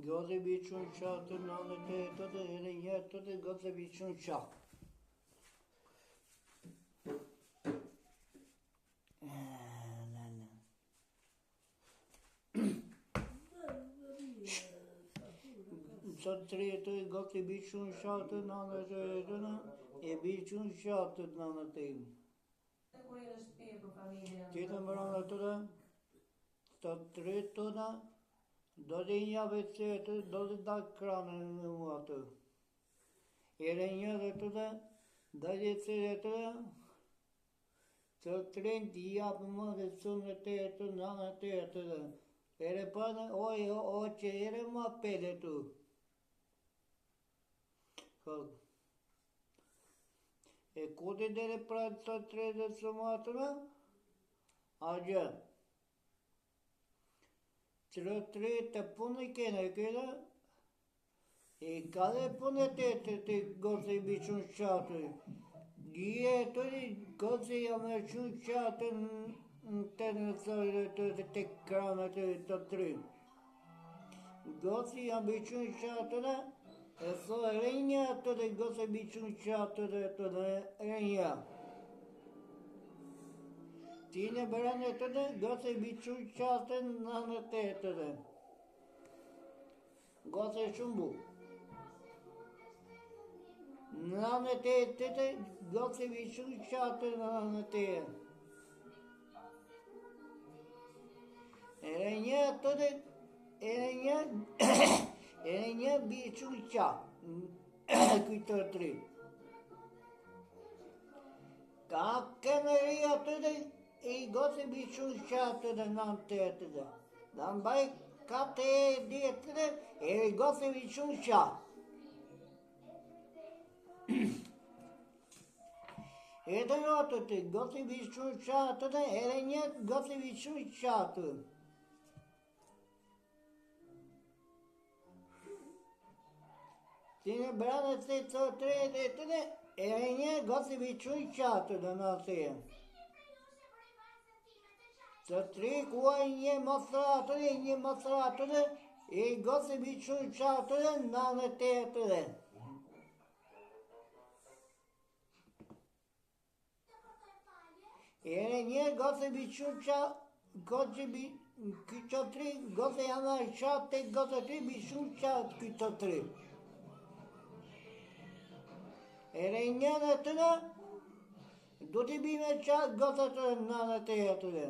Goti biçun çatı nanete tadı hele tadı goti biçun çat. Satri goti biçun çatı nanete tadı biçun çatı nanete. Kita mbëranda tëre, të tretë tona, do të një vetë do të da kranën në mua atë. Ere një dhe tëre, do të cire tëre, të trenë t'i japë më dhe sunë të të nanë të tëre. Ere përnë, o që ere ma pede tu. E kote dere pra të tre dhe së matëra, a gjë. Tre të punë i kene këra, e ka dhe punë të gëtë i biçun qatë. Gjie të gëtë i amë qënë qatë në të nësërë të kranët të tre. Gëtë i amë biçun qatëra, e so rënja të dhe gëtë i biçun qatëra të dhe rënja. Tine bërane të dhe gëtë i biçun qatën në në të dhe. Gëtë i shumbu. Në në të dhe gëtë i biçun qatën në në të dhe. Ere një të dhe, ere një biçun qatë. Këtë tri. Ka kënëria të dhe, i gëtë i biçun qatë dhe në të dhe. Në mbaj ka të djetë dhe, e i gëtë i biçun qatë. E të rëtë të gëtë i biçun qatë dhe, e një gëtë i biçun qatë. Tine brane të të tre dhe të dhe, e një gëtë i biçun qatë dhe në të dhe. Të tre kuaj një mësratë dhe, një mësratë dhe, e gëtë i biçun qatë dhe në në të dhe. E një gëtë i biçun qatë, këtë tri, gëtë i amë qatë, gëtë tri biçun qatë këtë tri. Ere një në të dhe, do t'i bime qatë gëtë të në në të dhe.